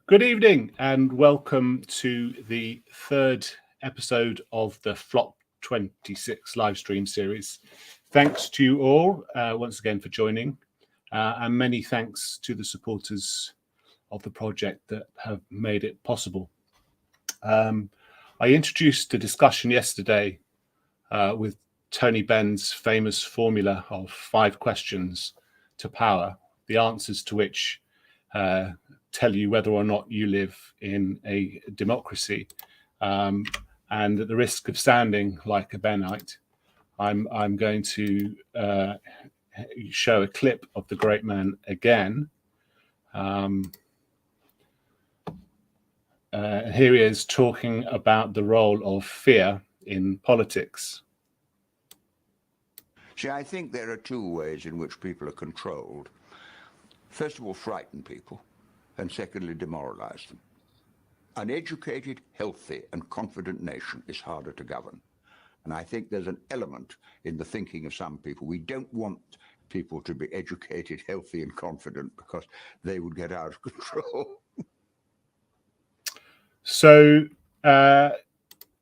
Good evening and welcome to the third episode of the Flop 26 live stream series. Thanks to you all once again for joining, and many thanks to the supporters of the project that have made it possible. I introduced the discussion yesterday with Tony Benn's famous formula of 5 questions to power, the answers to which tell you whether or not you live in a democracy. And at the risk of sounding like a Bennite, I'm going to show a clip of the great man again. Here he is talking about the role of fear in politics. See, I think there are 2 ways in which people are controlled. First of all, frighten people, and secondly, demoralize them. An educated, healthy, and confident nation is harder to govern. And I think there's an element in the thinking of some people. We don't want people to be educated, healthy, and confident because they would get out of control. So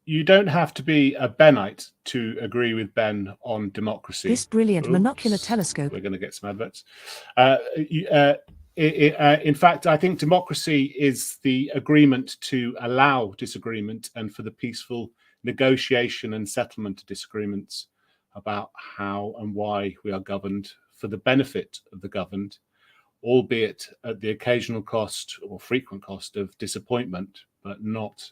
you don't have to be a Bennite to agree with Ben on democracy. This brilliant monocular telescope. We're going to get some adverts. In fact, I think democracy is the agreement to allow disagreement and for the peaceful negotiation and settlement of disagreements about how and why we are governed for the benefit of the governed, albeit at the occasional cost or frequent cost of disappointment, but not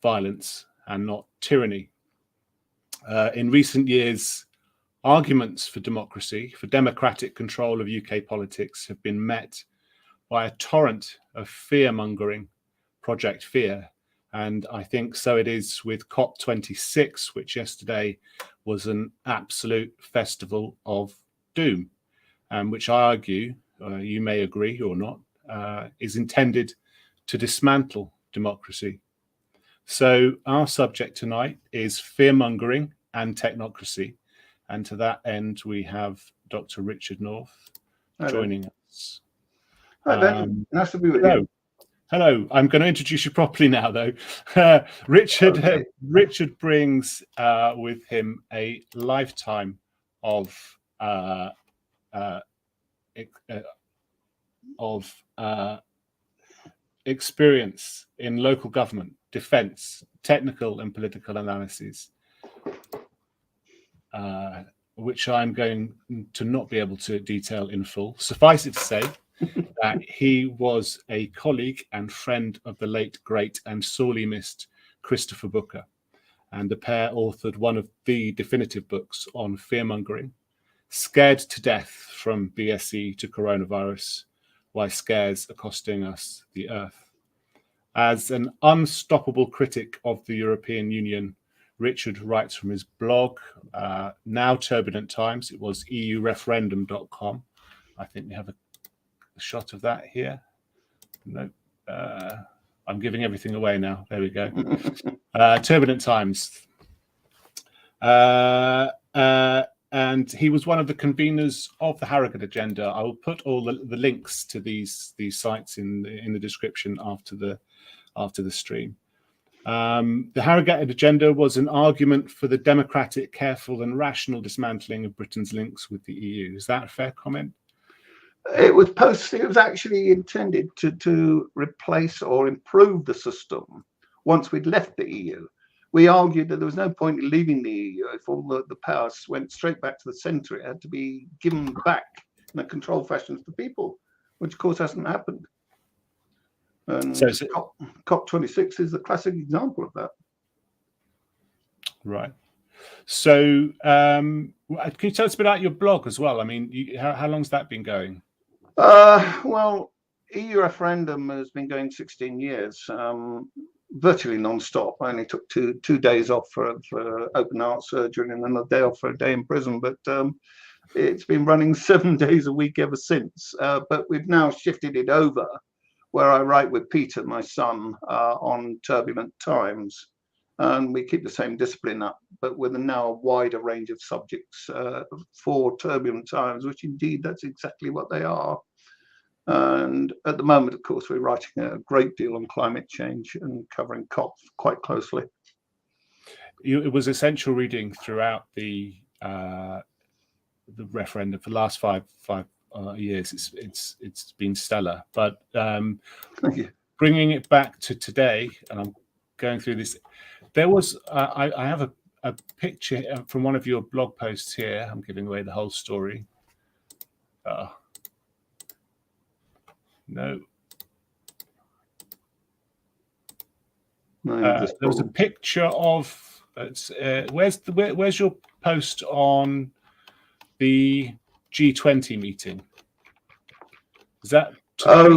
violence and not tyranny. In recent years, arguments for democracy, for democratic control of UK politics have been met by a torrent of fear-mongering, Project Fear. And I think so it is with COP26, which yesterday was an absolute festival of doom, and which I argue, you may agree or not, is intended to dismantle democracy. So our subject tonight is fear-mongering and technocracy. And to that end, we have Dr. Richard North joining us. Hi, Ben. Nice to be with you. Hello. I'm going to introduce you properly now, though. Richard brings with him a lifetime of experience in local government, defence, technical and political analyses, which I'm going to not be able to detail in full. Suffice it to say that he was a colleague and friend of the late, great and sorely missed Christopher Booker, and the pair authored one of the definitive books on fear-mongering, Scared to Death from BSE to Coronavirus, Why Scares Are Costing Us the Earth. As an unstoppable critic of the European Union, Richard writes from his blog, now Turbulent Times. It was eureferendum.com. I think we have a shot of that here. No, I'm giving everything away now. There we go. Turbulent Times. And he was one of the conveners of the Harrogate Agenda. I will put all the links to these sites in the description after the stream. The Harrogate Agenda was an argument for the democratic, careful and rational dismantling of Britain's links with the EU. Is that a fair comment? It was actually intended to replace or improve the system once we'd left the EU. We argued that there was no point in leaving the EU if all the powers went straight back to the centre. It had to be given back in a controlled fashion to the people, which of course hasn't happened. And so COP26 is the classic example of that. Right. So can you tell us a bit about your blog as well? I mean, how long's that been going? Well, EU referendum has been going 16 years, virtually non-stop. I only took two days off for open heart surgery and then a day off for a day in prison. But it's been running 7 days a week ever since. But we've now shifted it over, where I write with Peter, my son, on Turbulent Times. And we keep the same discipline up, but with now a wider range of subjects for Turbulent Times, which indeed that's exactly what they are. And at the moment, of course, we're writing a great deal on climate change and covering COP quite closely. It was essential reading throughout the referendum for the last five years. It's been stellar. But Thank you. bringing it back to today, and I'm going through this. There was I have a picture from one of your blog posts here. I'm giving away the whole story. No. There was a picture of where's your post on the G20 meeting? Is that today?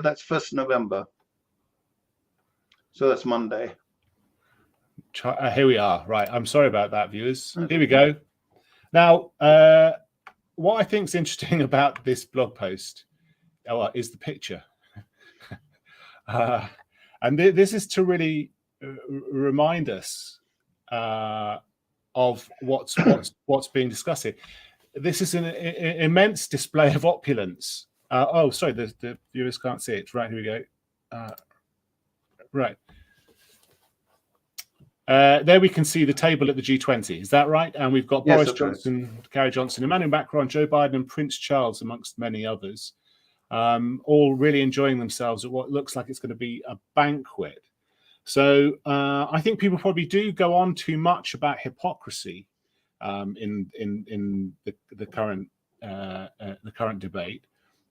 That's 1st November. So that's Monday. Here we are. Right. I'm sorry about that, viewers. Here we go. Now, what I think is interesting about this blog post is the picture. And this is to really remind us of what's being discussed here. This is an immense display of opulence. Oh, sorry, the viewers can't see it. Right, here we go. Right. There we can see the table at the G20. Is that right? And we've got Boris Johnson, Gary Johnson, Emmanuel Macron, Joe Biden, and Prince Charles, amongst many others, all really enjoying themselves at what looks like it's going to be a banquet. So I think people probably do go on too much about hypocrisy in the current debate,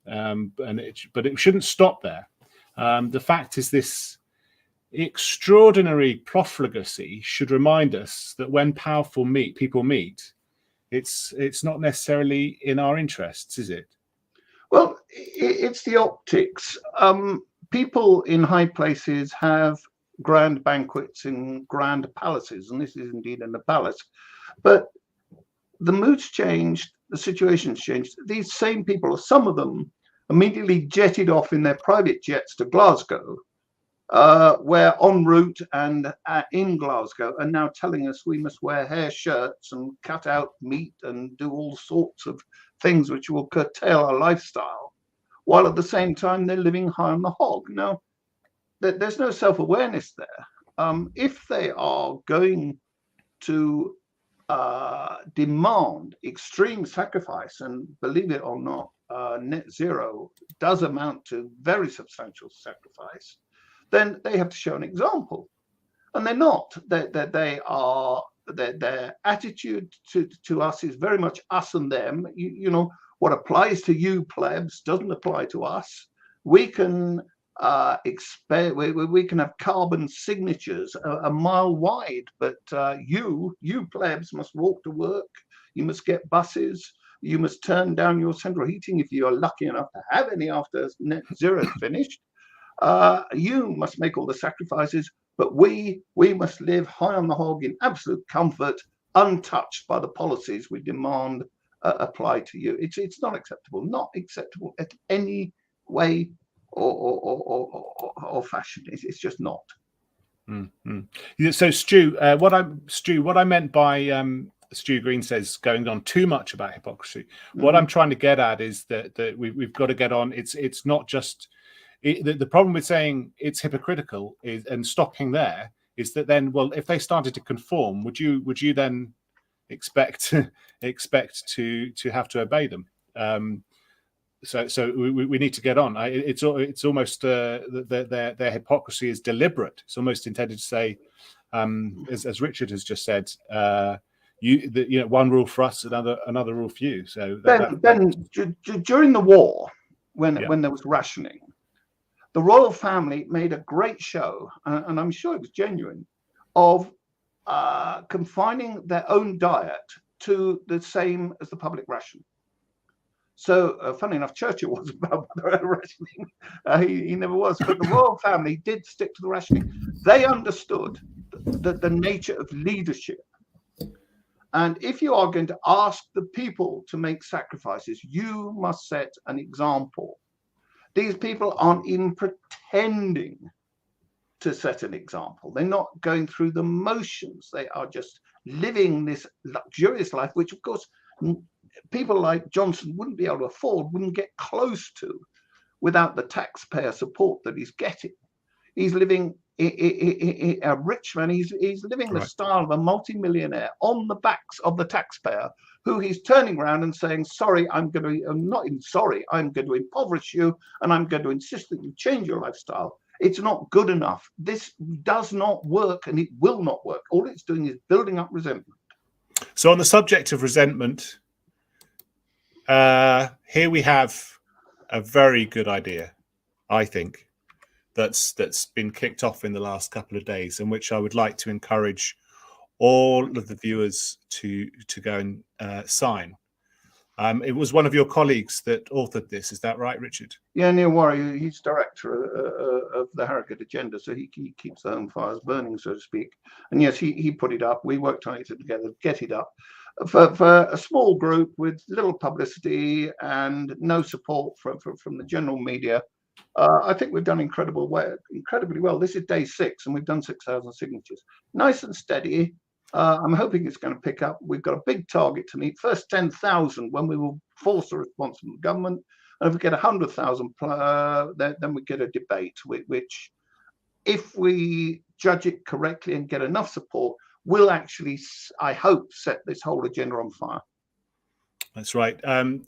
but it shouldn't stop there. The fact is, this extraordinary profligacy should remind us that when powerful people meet, it's not necessarily in our interests, is it? Well, it's the optics. People in high places have grand banquets in grand palaces, and this is indeed in the palace. But the mood's changed, the situation's changed. These same people, or some of them, immediately jetted off in their private jets to Glasgow, where en route and in Glasgow are now telling us we must wear hair shirts and cut out meat and do all sorts of things which will curtail our lifestyle, while at the same time they're living high on the hog. Now, there's no self-awareness there. If they are going to demand extreme sacrifice, and believe it or not, net zero does amount to very substantial sacrifice, then they have to show an example. And they're not. Their attitude to us is very much us and them. You know, what applies to you plebs doesn't apply to us. We can we can have carbon signatures a mile wide, but you plebs must walk to work. You must get buses. You must turn down your central heating if you are lucky enough to have any after net zero is finished. You must make all the sacrifices, but we must live high on the hog in absolute comfort, untouched by the policies we demand apply to you. It's not acceptable at any way or fashion. It's just not. Mm-hmm. So Stu, what I meant by Stu Green says going on too much about hypocrisy. Mm-hmm. What I'm trying to get at is that we've got to get on. It's not just the problem with saying it's hypocritical and stopping there is that then, well, if they started to conform, would you then expect to have to obey them? So we need to get on. It's almost their hypocrisy is deliberate. It's almost intended to say, as Richard has just said, one rule for us, another rule for you. So during the war, when there was rationing, the royal family made a great show, and I'm sure it was genuine, of confining their own diet to the same as the public ration. So, funny enough, Churchill was about rationing. He never was. But the royal family did stick to the rationing. They understood the nature of leadership. And if you are going to ask the people to make sacrifices, you must set an example. These people aren't even pretending to set an example. They're not going through the motions. They are just living this luxurious life, which, of course, people like Johnson wouldn't be able to afford, wouldn't get close to, without the taxpayer support that he's getting. He's living a rich man. He's living the style of a multimillionaire on the backs of the taxpayer, who he's turning around and saying, sorry, I'm not even sorry, I'm going to impoverish you, and I'm going to insist that you change your lifestyle. It's not good enough. This does not work, and it will not work. All it's doing is building up resentment. So on the subject of resentment, here we have a very good idea, I think, that's been kicked off in the last couple of days, and which I would like to encourage all of the viewers to go and sign. It was one of your colleagues that authored this. Is that right, Richard? Yeah, Neil Warry, he's director of the Harrogate Agenda, so he keeps the home fires burning, so to speak. And yes, he put it up. We worked on it together to get it up. For a small group with little publicity and no support from the general media, I think we've done incredibly well. This is day 6, and we've done 6,000 signatures. Nice and steady. I'm hoping it's going to pick up. We've got a big target to meet. First 10,000 when we will force a response from the government. And if we get 100,000, then we get a debate, which, if we judge it correctly and get enough support, will actually, I hope, set this whole agenda on fire. That's right.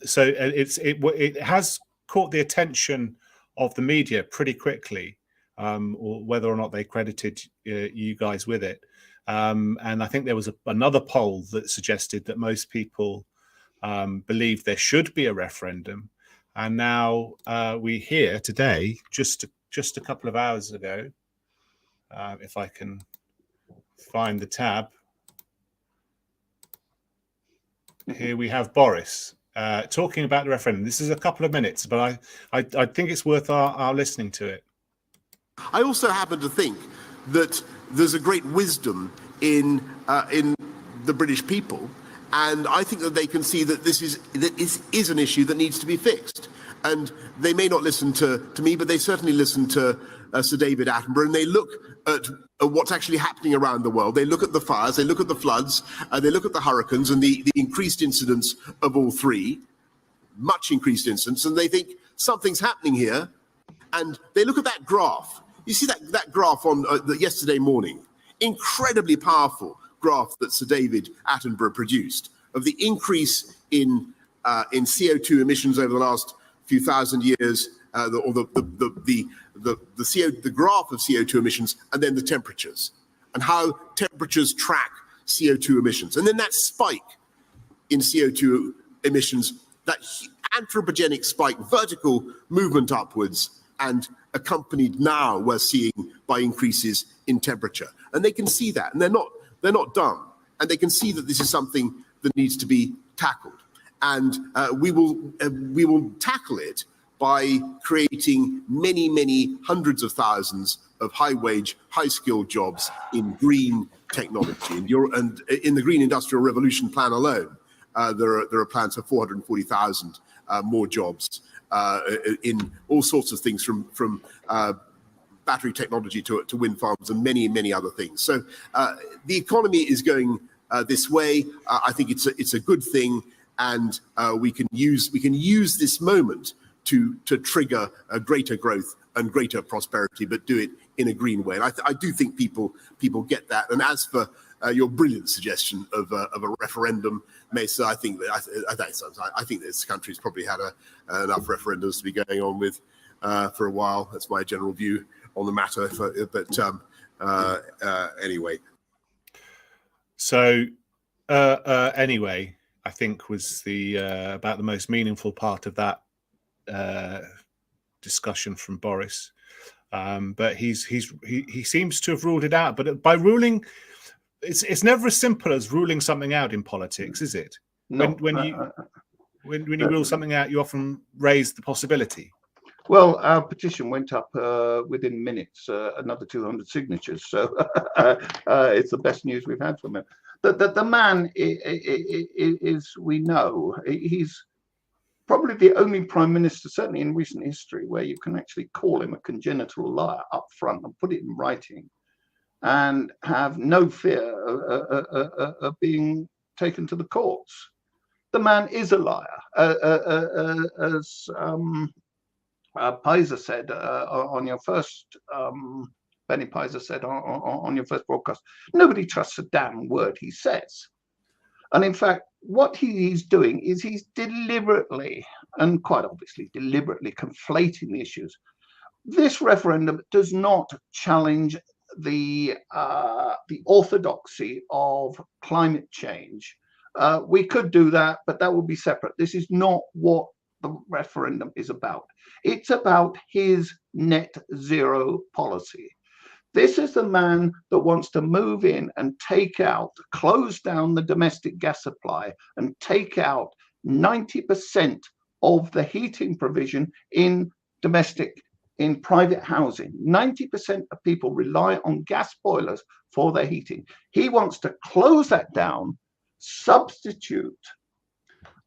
So it has caught the attention of the media pretty quickly, or whether or not they credited you guys with it. And I think there was another poll that suggested that most people believe there should be a referendum. And now we hear today, just a couple of hours ago, if I can find the tab, here we have Boris talking about the referendum. This is a couple of minutes, but I think it's worth our listening to it. I also happen to think that there's a great wisdom in the British people, and I think that they can see that this is an issue that needs to be fixed. And they may not listen to me, but they certainly listen to Sir David Attenborough, and they look at what's actually happening around the world. They look at the fires, they look at the floods, they look at the hurricanes and the increased incidence of all three, much increased incidence, and they think something's happening here. And they look at that graph. You see that graph on yesterday morning, incredibly powerful graph that Sir David Attenborough produced of the increase in CO2 emissions over the last few thousand years, the graph of CO2 emissions, and then the temperatures, and how temperatures track CO2 emissions, and then that spike in CO2 emissions, that anthropogenic spike, vertical movement upwards, and accompanied now we're seeing by increases in temperature. And they can see that, and they're not dumb, and they can see that this is something that needs to be tackled. And we will tackle it by creating many hundreds of thousands of high-wage, high-skilled jobs in green technology. And in the Green Industrial Revolution plan alone, there are plans for 440,000 more jobs in all sorts of things, from battery technology to wind farms and many other things. So the economy is going this way. I think it's a good thing, and we can use this moment to trigger a greater growth and greater prosperity, but do it in a green way. And I do think people get that. And as for your brilliant suggestion of a referendum, Mesa, I think this country's probably had enough referendums to be going on with for a while. That's my general view on the matter. Anyway. So anyway, I think was the about the most meaningful part of that discussion from Boris. But he seems to have ruled it out. But by ruling, it's never as simple as ruling something out in politics, is it? No. When you rule something out, you often raise the possibility. Well, our petition went up within minutes, another 200 signatures. So it's the best news we've had from him. The man is, we know, he's probably the only prime minister, certainly in recent history, where you can actually call him a congenital liar up front and put it in writing and have no fear of being taken to the courts. The man is a liar. As Pizer said on your first, Benny Pizer said on your first broadcast, nobody trusts a damn word he says. And in fact, what he's doing is he's deliberately, and quite obviously deliberately, conflating the issues. This referendum does not challenge the orthodoxy of climate change. We could do that, but that would be separate. This is not what the referendum is about. It's about his net zero policy. This is the man that wants to move in and close down the domestic gas supply and take out 90% of the heating provision in private housing. 90% of people rely on gas boilers for their heating. He wants to close that down, substitute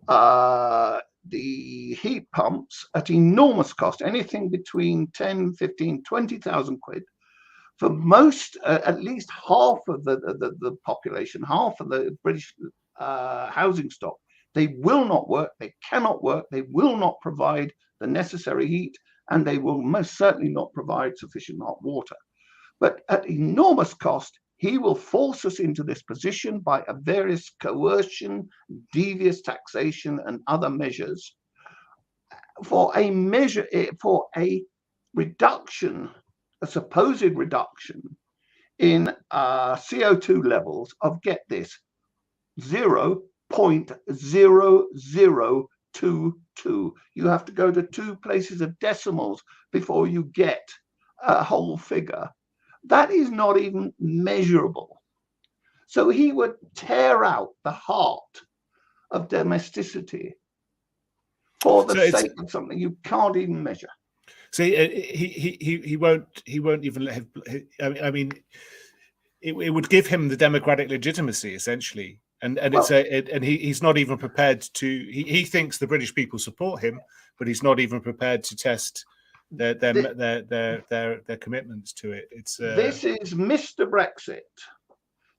the heat pumps at enormous cost, anything between 10, 15, 20,000 quid. For most, at least half of the population, half of the British housing stock, they will not work, they cannot work, they will not provide the necessary heat, and they will most certainly not provide sufficient hot water. But at enormous cost, he will force us into this position by a various coercion, devious taxation, and other measures for a reduction, a supposed reduction in CO2 levels of, get this, 0.0022. You have to go to 2 places of decimals before you get a whole figure. That is not even measurable. So he would tear out the heart of domesticity for the sake of something you can't even measure. See, he won't even let him. I mean, it would give him the democratic legitimacy essentially, and he's not even prepared to. He thinks the British people support him, but he's not even prepared to test their commitments to it. This is Mr. Brexit.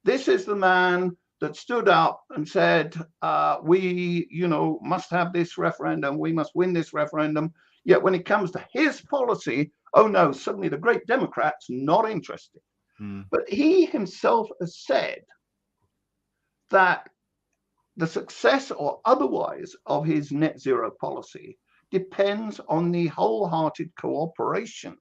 This is the man that stood up and said, we, must have this referendum. We must win this referendum. Yet when it comes to his policy, oh no, suddenly the great Democrats not interested. But he himself has said that the success or otherwise of his net zero policy depends on the wholehearted cooperation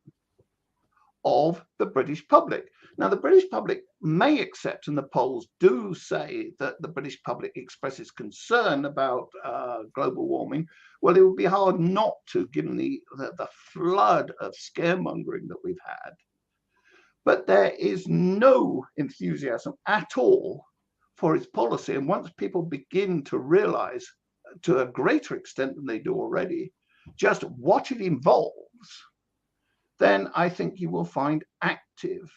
of the British public. Now, the British public may accept, and the polls do say that the British public expresses concern about global warming. Well, it would be hard not to, given the flood of scaremongering that we've had. But there is no enthusiasm at all for its policy. And once people begin to realize, to a greater extent than they do already, just what it involves, then I think you will find active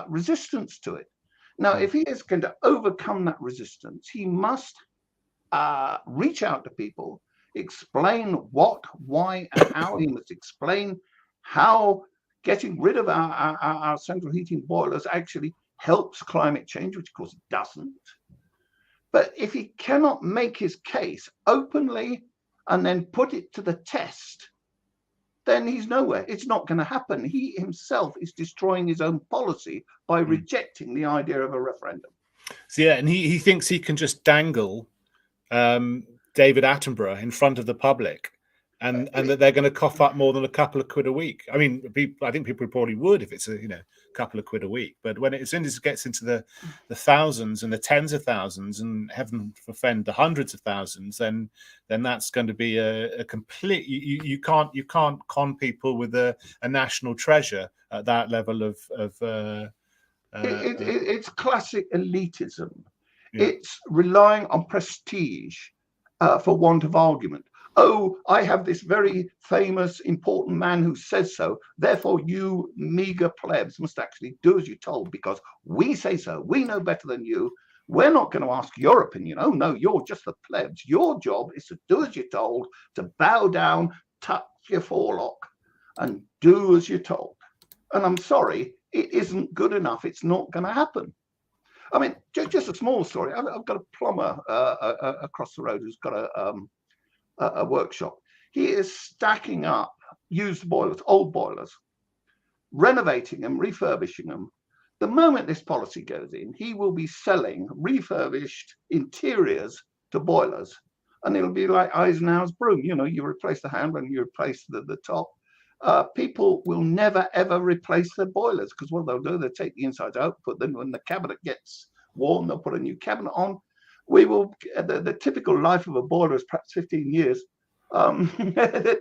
resistance to it. Now, if he is going to overcome that resistance, he must reach out to people, explain what, why, and how. He must explain how getting rid of our central heating boilers actually helps climate change, which of course it doesn't. But if he cannot make his case openly and then put it to the test, then he's nowhere. It's not going to happen. He himself is destroying his own policy by rejecting the idea of a referendum. So, yeah, and he thinks he can just dangle David Attenborough in front of the public, and that they're going to cough up more than a couple of quid a week. I mean, I think people probably would if it's a couple of quid a week. But when as soon as it gets into the thousands and the tens of thousands, and heaven forfend the hundreds of thousands, then that's going to be a complete. You can't con people with a national treasure at that level of. It's classic elitism. Yeah. It's relying on prestige for want of argument. Oh, I have this very famous, important man who says so. Therefore, you meager plebs must actually do as you're told because we say so. We know better than you. We're not going to ask your opinion. Oh, no, you're just the plebs. Your job is to do as you're told, to bow down, touch your forelock, and do as you're told. And I'm sorry, it isn't good enough. It's not going to happen. I mean, just a small story. I've got a plumber across the road who's got a workshop. He is stacking up used boilers, old boilers, renovating them, refurbishing them. The moment this policy goes in, he will be selling refurbished interiors to boilers. And it'll be like Eisenhower's broom. You know, you replace the handle and you replace the top. People will never, ever replace their boilers, because what they'll do, they'll take the insides out, but then when the cabinet gets warm, they'll put a new cabinet on. We will, the typical life of a boiler is perhaps 15 years.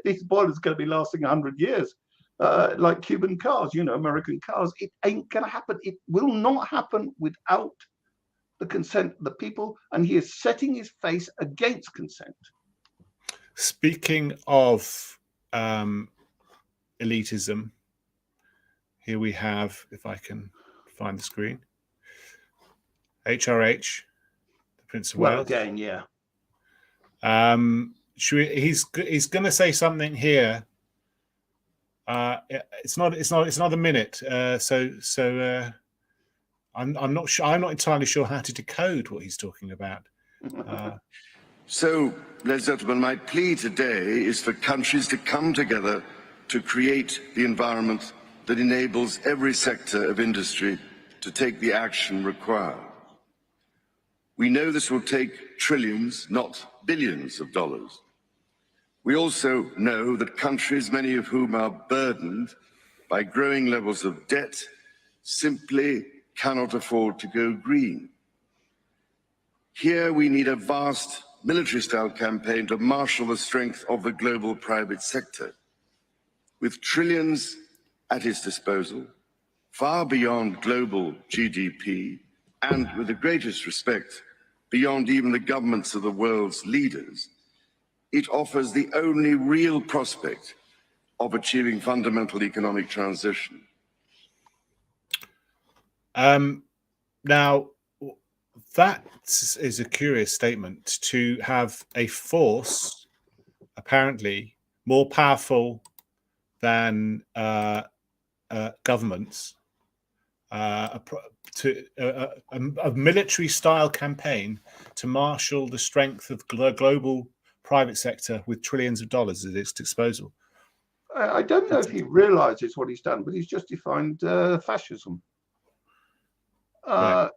These boilers are going to be lasting 100 years. Like Cuban cars, you know, American cars. It ain't going to happen. It will not happen without the consent of the people, and he is setting his face against consent. Speaking of elitism, here we have, if I can find the screen, HRH, the Prince of Wales. Well, again, yeah. He's going to say something here. It's not a minute. I'm not sure. I'm not entirely sure how to decode what he's talking about. So, ladies and gentlemen, my plea today is for countries to come together to create the environment that enables every sector of industry to take the action required. We know this will take trillions, not billions of dollars. We also know that countries, many of whom are burdened by growing levels of debt, simply cannot afford to go green. Here we need a vast military-style campaign to marshal the strength of the global private sector. With trillions at its disposal, far beyond global GDP, and with the greatest respect, beyond even the governments of the world's leaders, it offers the only real prospect of achieving fundamental economic transition. Now, that is a curious statement, to have a force apparently more powerful than governments, a military-style campaign to marshal the strength of the global private sector with trillions of dollars at its disposal. I don't know if he realizes what he's done, but he's just defined fascism. Right.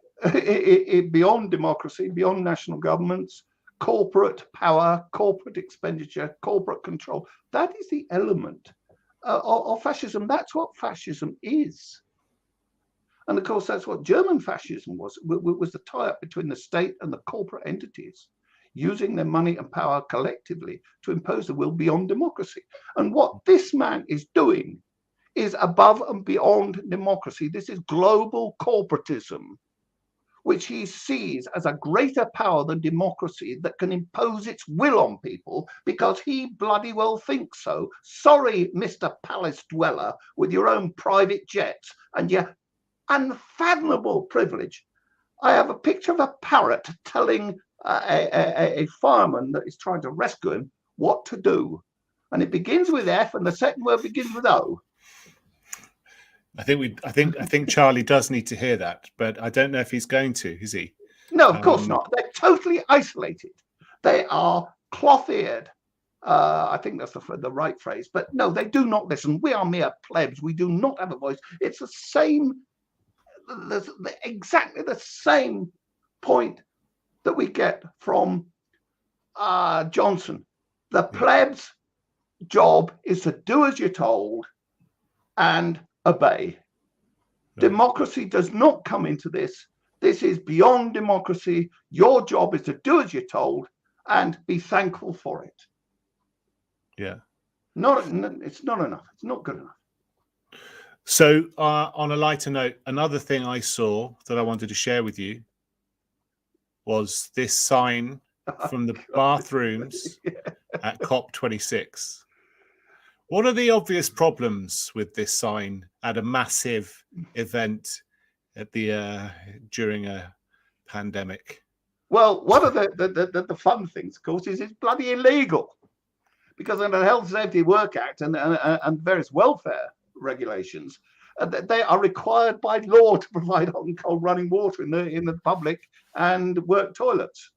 Beyond democracy, beyond national governments, corporate power, corporate expenditure, corporate control. That is the element of fascism. That's what fascism is. And of course, that's what German fascism was the tie-up between the state and the corporate entities, using their money and power collectively to impose the will beyond democracy. And what this man is doing is above and beyond democracy. This is global corporatism, which he sees as a greater power than democracy that can impose its will on people because he bloody well thinks so. Sorry, Mr. Palace Dweller, with your own private jets and your unfathomable privilege. I have a picture of a parrot telling a fireman that is trying to rescue him what to do. And it begins with F and the second word begins with O. I think Charlie does need to hear that, but I don't know if he's going to, is he? No, of course not. They're totally isolated. They are cloth-eared. I think that's the right phrase. But no, they do not listen. We are mere plebs. We do not have a voice. It's the same, exactly the same point that we get from Johnson. The plebs' job is to do as you're told and obey. Democracy does not come into this. This is beyond democracy. Your job is to do as you're told and be thankful for it. Yeah. It's not enough. It's not good enough. So on a lighter note, another thing I saw that I wanted to share with you was this sign from the bathrooms at COP26. What are the obvious problems with this sign at a massive event at the during a pandemic? Well, one of the fun things, of course, is it's bloody illegal, because under the Health and Safety Work Act and various welfare regulations, they are required by law to provide hot and cold running water in the public and work toilets.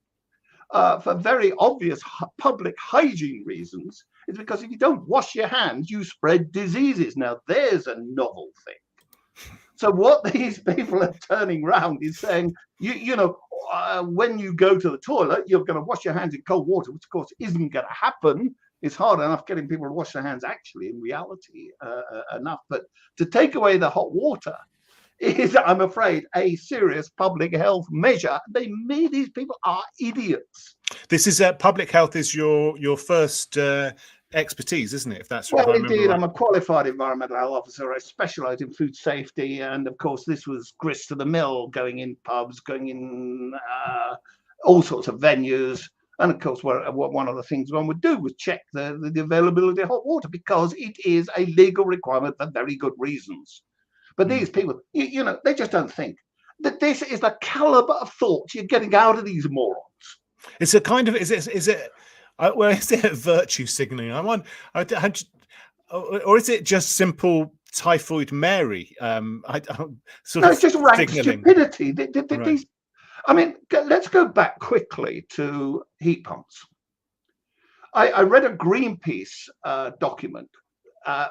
For very obvious public hygiene reasons, is because if you don't wash your hands, you spread diseases. Now, there's a novel thing. So what these people are turning around is saying, when you go to the toilet, you're going to wash your hands in cold water, which of course isn't going to happen. It's hard enough getting people to wash their hands actually in reality enough. But to take away the hot water is, I'm afraid, a serious public health measure. These people are idiots. This is public health is your first expertise, isn't it? If that's well, right. Indeed, I'm a qualified environmental health officer. I specialise in food safety, and of course, this was grist to the mill, going in pubs, going in all sorts of venues. And of course, one of the things one would do was check the availability of hot water, because it is a legal requirement for very good reasons. But these people, they just don't think that this is the caliber of thought you're getting out of these morons. It's a kind of, is it virtue signaling? I want, or is it just simple typhoid Mary? It's just rank stupidity. These, I mean, let's go back quickly to heat pumps. I read a Greenpeace document,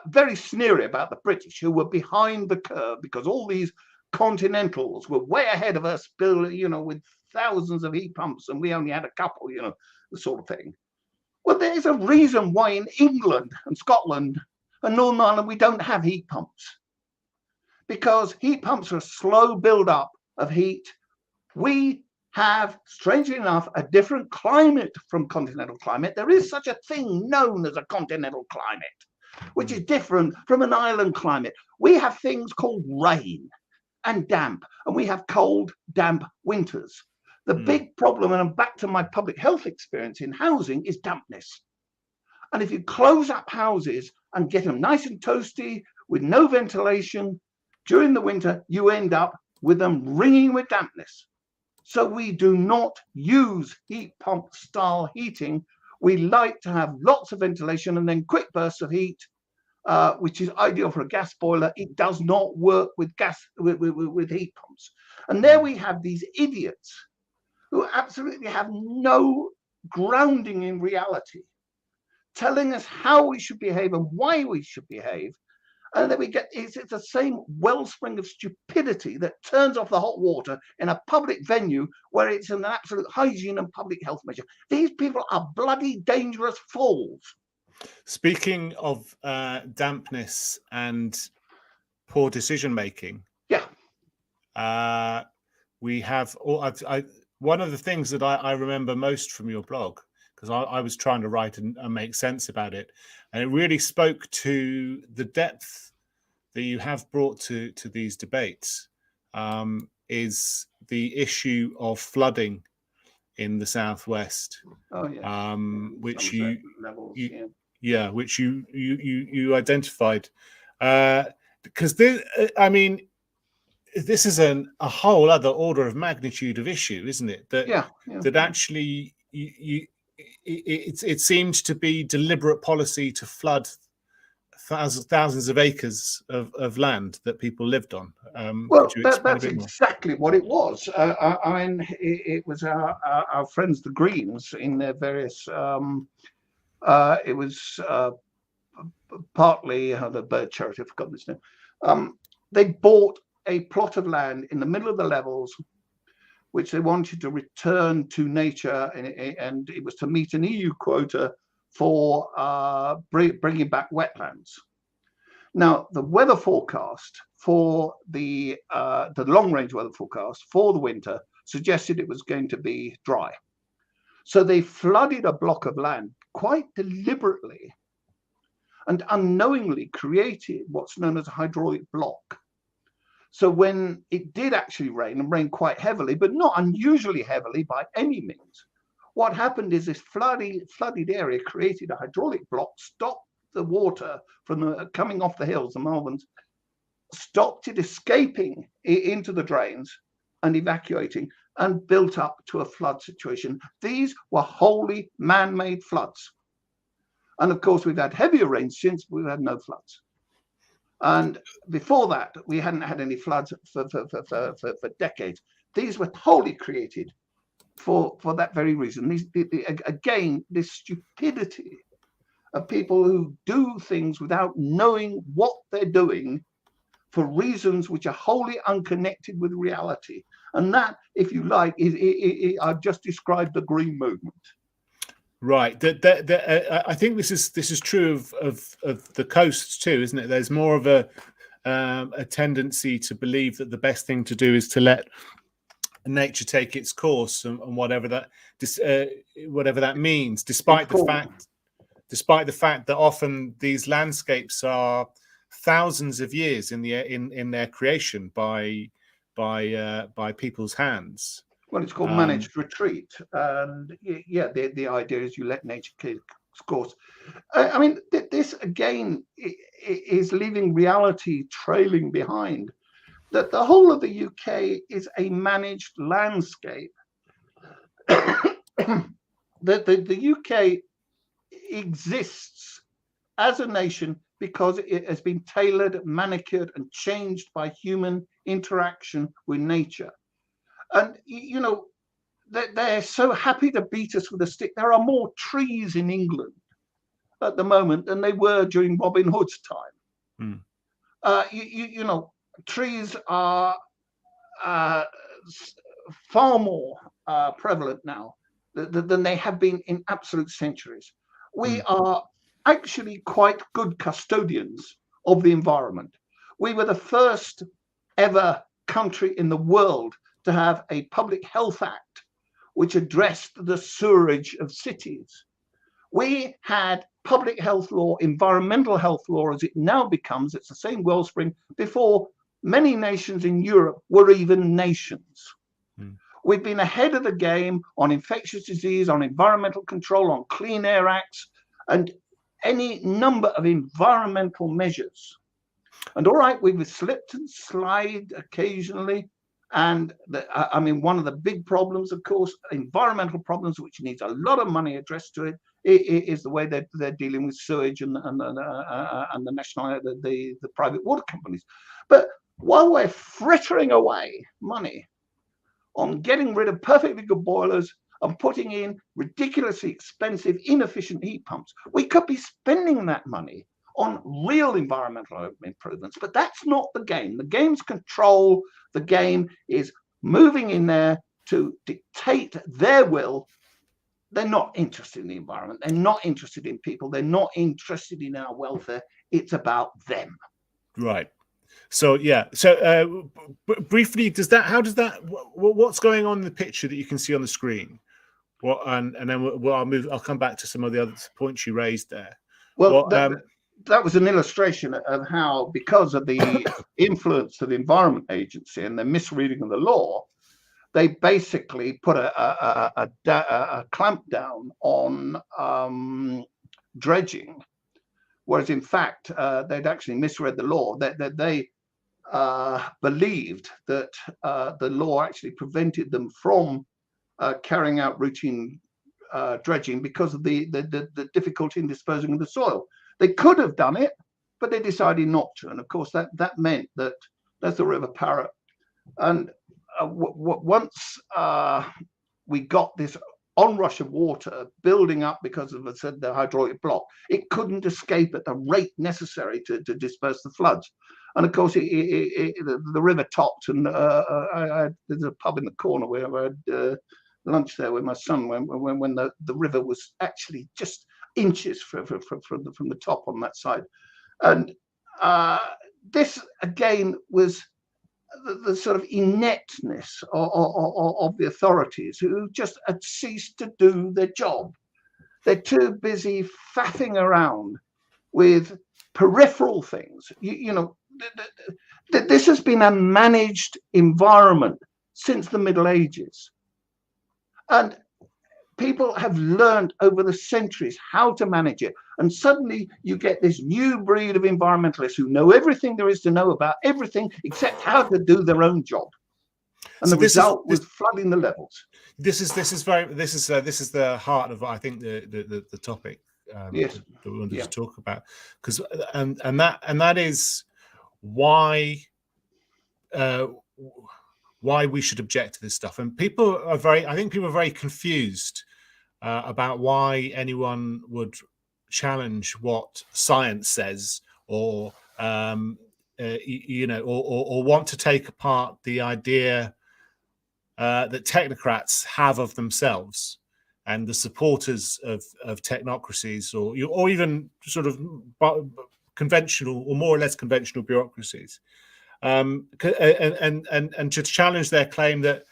very sneery about the British, who were behind the curve because all these continentals were way ahead of us, with thousands of heat pumps, and we only had a couple, the sort of thing. Well, there's a reason why in England and Scotland and Northern Ireland we don't have heat pumps, because heat pumps are a slow build up of heat. We have, strangely enough, a different climate from continental climate. There is such a thing known as a continental climate, which is different from an island climate. We have things called rain and damp, and we have cold, damp winters. The big problem, and I'm back to my public health experience in housing, is dampness. And if you close up houses and get them nice and toasty with no ventilation during the winter, you end up with them ringing with dampness. So we do not use heat pump style heating. We like to have lots of ventilation and then quick bursts of heat, which is ideal for a gas boiler. It does not work with with heat pumps. And there we have these idiots who absolutely have no grounding in reality, telling us how we should behave and why we should behave. And then we get, it's the same wellspring of stupidity that turns off the hot water in a public venue where it's an absolute hygiene and public health measure. These people are bloody dangerous fools. Speaking of dampness and poor decision making, we have one of the things that I remember most from your blog, because I was trying to write and make sense about it, and it really spoke to the depth that you have brought to these debates, is the issue of flooding in the southwest. Oh yeah. Which which you identified, because this is a whole other order of magnitude of issue, isn't it? That actually it seemed to be deliberate policy to flood thousands of acres of land that people lived on. Well, that's exactly what it was. I mean, it was our friends the Greens in their various. It was partly the Bird Charity. I've forgotten this name. They bought a plot of land in the middle of the levels, which they wanted to return to nature, and it was to meet an EU quota for bringing back wetlands. Now, the weather forecast for the long-range weather forecast for the winter suggested it was going to be dry. So they flooded a block of land quite deliberately and unknowingly created what's known as a hydraulic block. So when it did actually rain, and rain quite heavily, but not unusually heavily by any means, what happened is this flooded area created a hydraulic block, stopped the water from coming off the hills, the Malverns, stopped it escaping into the drains and evacuating, and built up to a flood situation. These were wholly man-made floods. And of course, we've had heavier rains since, we've had no floods. And before that, we hadn't had any floods for decades. These were wholly created for that very reason. Again, this stupidity of people who do things without knowing what they're doing for reasons which are wholly unconnected with reality. And that, if you like, I've just described the Green Movement. Right. I think this is true of the coasts too, isn't it? There's more of a tendency to believe that the best thing to do is to let nature take its course, and whatever that means, despite the fact that often these landscapes are thousands of years in their creation by people's hands. Well, it's called managed retreat, and yeah, the idea is you let nature take its course. I mean, this again is leaving reality trailing behind. That the whole of the UK is a managed landscape. The UK exists as a nation because it has been tailored, manicured, and changed by human interaction with nature. And, you know, they're so happy to beat us with a stick. There are more trees in England at the moment than they were during Robin Hood's time. You know, trees are far more prevalent now than they have been in absolute centuries. We are actually quite good custodians of the environment. We were the first ever country in the world to have a public health act which addressed the sewerage of cities. We had public health law, environmental health law as it now becomes, it's the same wellspring, before many nations in Europe were even nations. We've been ahead of the game on infectious disease, on environmental control, on clean air acts, and any number of environmental measures. And all right, we've slipped and slide occasionally. And I mean, one of the big problems, of course, environmental problems, which needs a lot of money addressed to it, is the way they're dealing with sewage and the national, the private water companies. But while we're frittering away money on getting rid of perfectly good boilers and putting in ridiculously expensive, inefficient heat pumps, we could be spending that money on real environmental improvements. But that's not the game. The game's control. The game is moving in there to dictate their will. They're not interested in the environment. They're not interested in people. They're not interested in our welfare. It's about them. Right. So yeah. So briefly, what's going on in the picture that you can see on the screen? What and then I'll come back to some of the other points you raised there. Well, that was an illustration of how, because of the influence of the Environment Agency and the misreading of the law, they basically put a clamp down on dredging, whereas in fact they'd actually misread the law. That they believed that the law actually prevented them from carrying out routine dredging because of the difficulty in disposing of the soil. They could have done it, but they decided not to. And of course, that meant that that's the River Parrett. And once we got this onrush of water building up because of the hydraulic block, it couldn't escape at the rate necessary to disperse the floods. And of course, the river topped, and there's a pub in the corner where I had lunch there with my son when the river was actually just inches from the top on that side. And this again was the sort of ineptness of the authorities, who just had ceased to do their job. They're too busy faffing around with peripheral things. You know, this has been a managed environment since the Middle Ages. And people have learned over the centuries how to manage it. And suddenly you get this new breed of environmentalists who know everything there is to know about everything except how to do their own job. And so the result was flooding the levels. This is the heart of, I think, the topic yes. that we wanted to talk about, because and that is why we should object to this stuff. And people are very confused about why anyone would challenge what science says, or or want to take apart the idea that technocrats have of themselves and the supporters of technocracies, or even sort of conventional or more or less conventional bureaucracies, and to challenge their claim that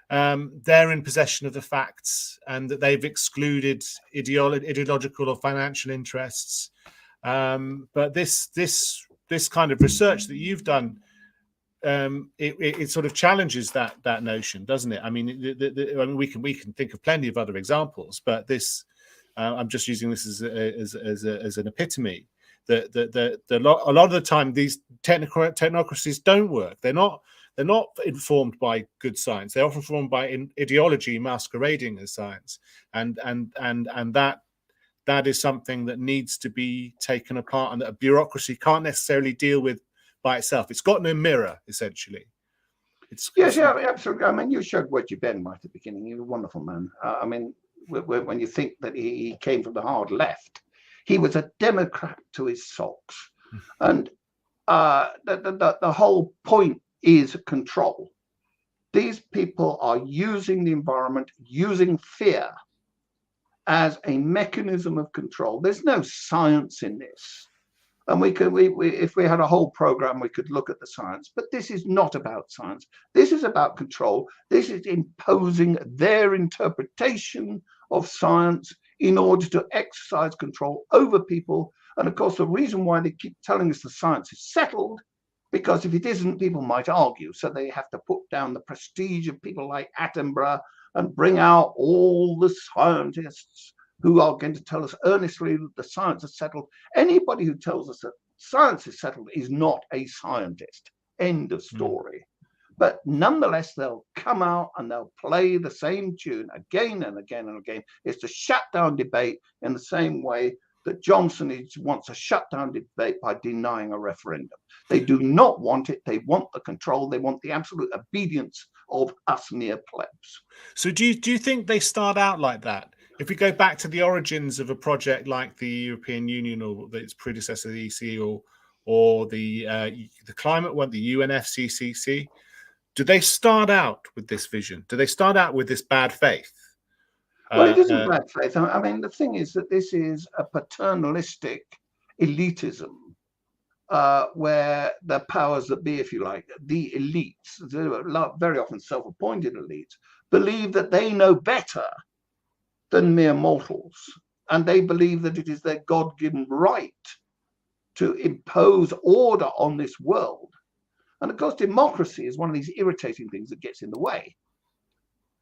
they're in possession of the facts and that they've excluded ideological or financial interests. But this kind of research that you've done, it sort of challenges that notion, doesn't it? I mean, I mean, we can think of plenty of other examples, but this, I'm just using this as an epitome. That a lot of the time these technocracies don't work. They're not informed by good science. They're often informed by ideology masquerading as science, and that is something that needs to be taken apart, and that a bureaucracy can't necessarily deal with by itself. It's got no mirror, essentially. Yes, yeah, absolutely. I mean, you showed Wedgie Ben right at the beginning. He's a wonderful man. I mean, when you think that he came from the hard left, he was a Democrat to his socks, and the whole point is control. These people are using the environment, using fear as a mechanism of control. There's no science in this. And if we had a whole program, we could look at the science. But this is not about science. This is about control. This is imposing their interpretation of science in order to exercise control over people. And of course, the reason why they keep telling us the science is settled, because if it isn't, people might argue. So they have to put down the prestige of people like Attenborough and bring out all the scientists who are going to tell us earnestly that the science is settled. Anybody who tells us that science is settled is not a scientist. End of story. But nonetheless, they'll come out and they'll play the same tune again and again and again. It's to shut down debate in the same way that Johnson wants to shut down debate by denying a referendum. They do not want it. They want the control. They want the absolute obedience of us mere plebs. So do you think they start out like that? If we go back to the origins of a project like the European Union or its predecessor, the EC, or the climate one, the UNFCCC, do they start out with this vision? Do they start out with this bad faith? Well, it isn't bad faith. I mean, the thing is that this is a paternalistic elitism where the powers that be, if you like, the elites, very often self-appointed elites, believe that they know better than mere mortals. And they believe that it is their God-given right to impose order on this world. And of course, democracy is one of these irritating things that gets in the way.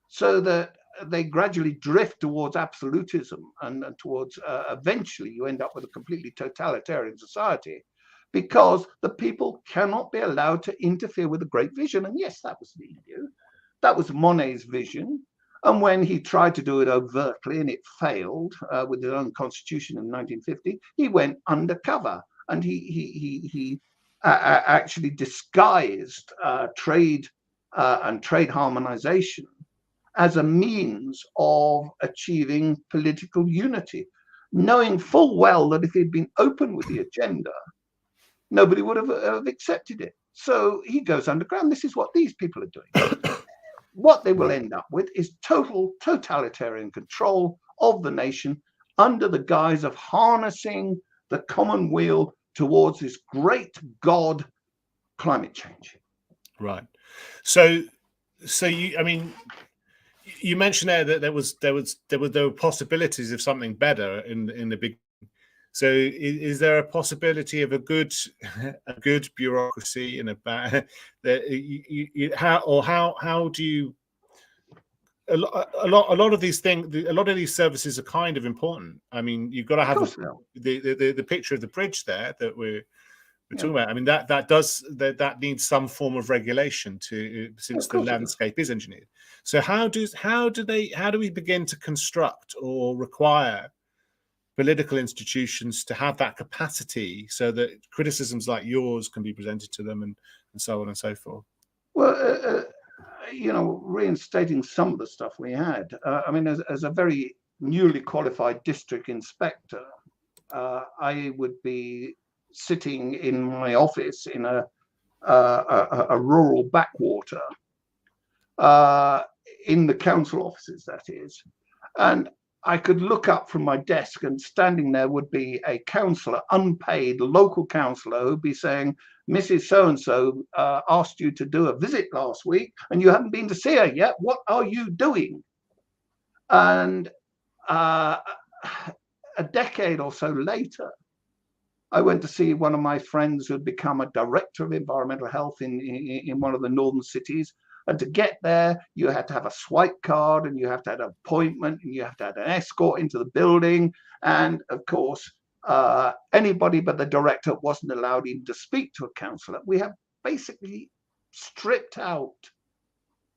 So that they gradually drift towards absolutism and towards eventually you end up with a completely totalitarian society, because the people cannot be allowed to interfere with the great vision. And yes, that was the EU. That was Monet's vision. And when he tried to do it overtly and it failed with his own constitution in 1950, he went undercover and he actually disguised trade and trade harmonization as a means of achieving political unity, knowing full well that if he'd been open with the agenda, nobody would have accepted it. So he goes underground. This is what these people are doing. What they will end up with is total totalitarian control of the nation under the guise of harnessing the common weal towards this great God, climate change. Right. So you, I mean, you mentioned there that there were possibilities of something better in the big. So is there a possibility of a good bureaucracy and a bad? How do you? A lot of these things, a lot of these services are kind of important. I mean, you've got to have the picture of the bridge there that we're talking about. I mean, that needs some form of regulation since the landscape is engineered. So how do we begin to construct or require political institutions to have that capacity so that criticisms like yours can be presented to them and so on and so forth? Well, reinstating some of the stuff we had. I mean, as a very newly qualified district inspector, I would be sitting in my office in a rural backwater, in the council offices, that is, and I could look up from my desk, and standing there would be a councillor, unpaid local councillor, who'd be saying, Mrs. So-and-so asked you to do a visit last week and you haven't been to see her yet. What are you doing? And a decade or so later, I went to see one of my friends who had become a director of environmental health in one of the northern cities. And to get there, you had to have a swipe card, and you have to have an appointment, and you have to have an escort into the building. And of course, anybody but the director wasn't allowed even to speak to a councillor. We have basically stripped out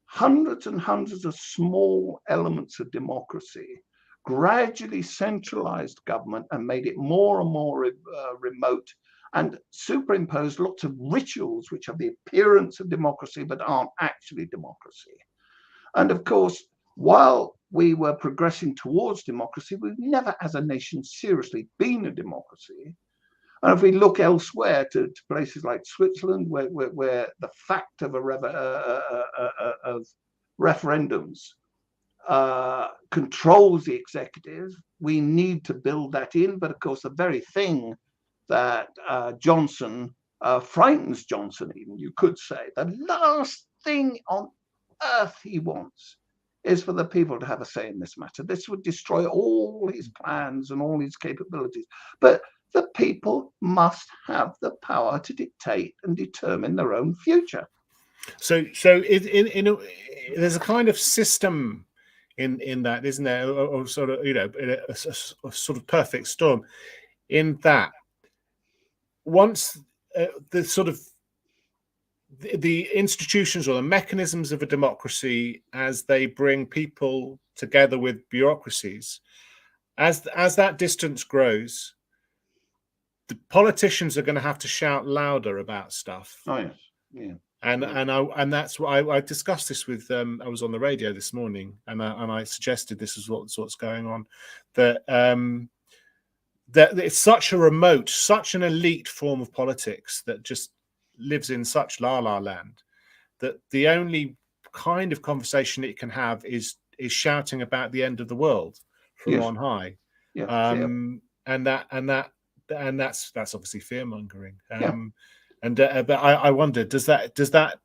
hundreds and hundreds of small elements of democracy, gradually centralized government, and made it more and more remote, and superimposed lots of rituals which have the appearance of democracy but aren't actually democracy. And of course, while we were progressing towards democracy, we've never as a nation seriously been a democracy. And if we look elsewhere to places like Switzerland, where the fact of referendums controls the executive, we need to build that in. But of course, the very thing that Johnson frightens Johnson, even, you could say, the last thing on earth he wants is for the people to have a say in this matter. This would destroy all his plans and all his capabilities. But the people must have the power to dictate and determine their own future. So there's a kind of system in that, isn't there? Or sort of, a sort of perfect storm in that. Once the institutions or the mechanisms of a democracy, as they bring people together with bureaucracies, as that distance grows, the politicians are going to have to shout louder about stuff. Oh yes, yeah. And that's what I discussed this with. I was on the radio this morning, and I suggested this is what's going on. That it's such a remote, such an elite form of politics that just lives in such la-la land, that the only kind of conversation it can have is shouting about the end of the world from on high. Yeah. And that's obviously fear mongering. But I wonder, does that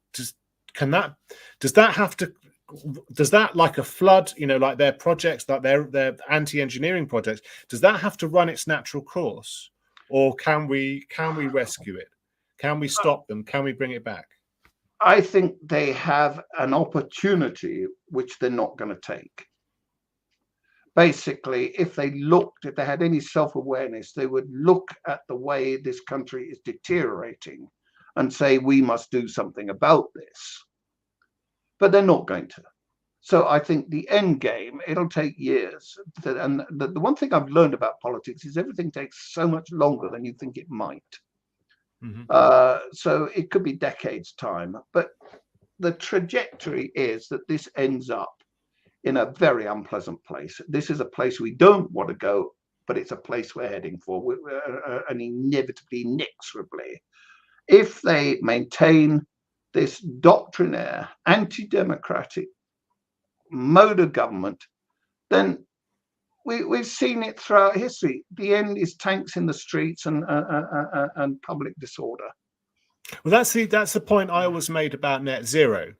like a flood, like their projects, like their anti-engineering projects, does that have to run its natural course, or can we rescue it? Can we stop them? Can we bring it back? I think they have an opportunity which they're not going to take. Basically, if they had any self-awareness, they would look at the way this country is deteriorating and say, we must do something about this. But they're not going to. So I think the end game, it'll take years. And the one thing I've learned about politics is everything takes so much longer than you think it might. Mm-hmm. So it could be decades' time. But the trajectory is that this ends up in a very unpleasant place. This is a place we don't want to go, but it's a place we're heading for, and inevitably, inexorably. If they maintain this doctrinaire, anti-democratic mode of government, then we've seen it throughout history. The end is tanks in the streets and public disorder. Well, that's the point I always made about net zero.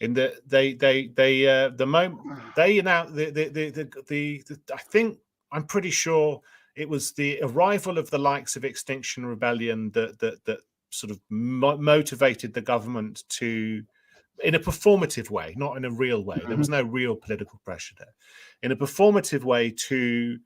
In that the moment they announced I think, I'm pretty sure it was the arrival of the likes of Extinction Rebellion that sort of motivated the government to, in a performative way, not in a real way. There was no real political pressure there. In a performative way to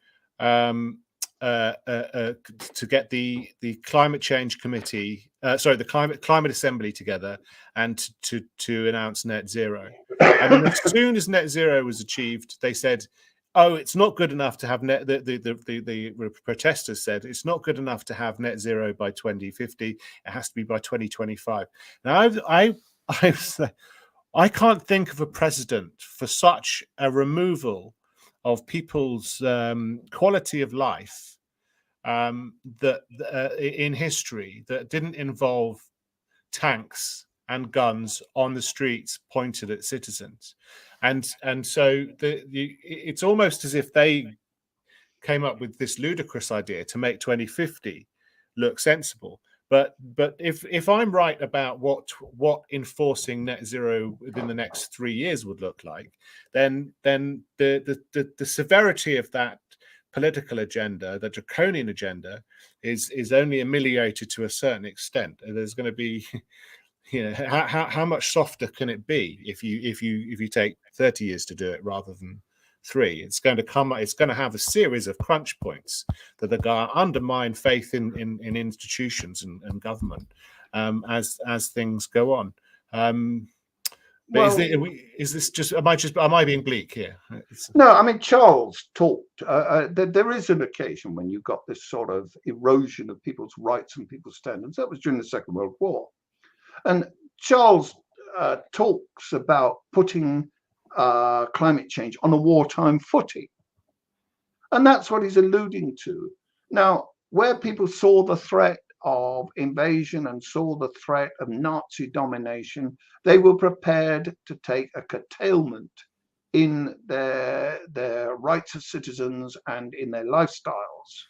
get the climate change committee, the climate assembly together, and to announce net zero. And as soon as net zero was achieved, they said, "Oh, it's not good enough to have net." The protesters said it's not good enough to have net zero by 2050. It has to be by 2025. Now, I can't think of a precedent for such a removal of people's quality of life in history that didn't involve tanks and guns on the streets pointed at citizens, and so it's almost as if they came up with this ludicrous idea to make 2050 look sensible. But if I'm right about what enforcing net zero within the next 3 years would look like, then the severity of that political agenda, the draconian agenda, is only ameliorated to a certain extent. And there's going to be, how much softer can it be if you take 30 years to do it rather than 3? It's going to have a series of crunch points that are going to undermine faith in institutions and government as things go on. But is this just am I being bleak here? No, I mean, Charles talked. There is an occasion when you got this sort of erosion of people's rights and people's standards. That was during the Second World War, and Charles talks about putting climate change on a wartime footing, and that's what he's alluding to. Now, where people saw the threat of invasion and saw the threat of Nazi domination, they were prepared to take a curtailment in their rights as citizens and in their lifestyles.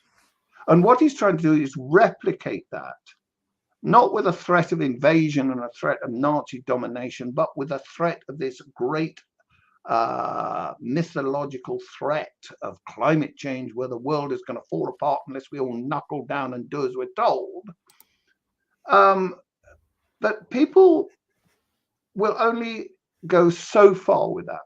And what he's trying to do is replicate that, not with a threat of invasion and a threat of Nazi domination, but with a threat of this great mythological threat of climate change, where the world is going to fall apart unless we all knuckle down and do as we're told. But people will only go so far with that.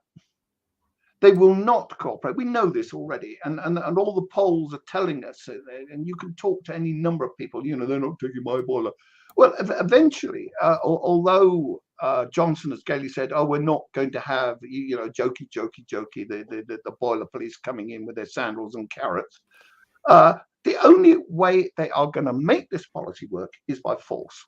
They will not cooperate. We know this already, and all the polls are telling us, and you can talk to any number of people, they're not taking my boiler. Well, eventually, although Johnson has gaily said, "Oh, we're not going to have jokey, the boiler police coming in with their sandals and carrots." The only way they are going to make this policy work is by force.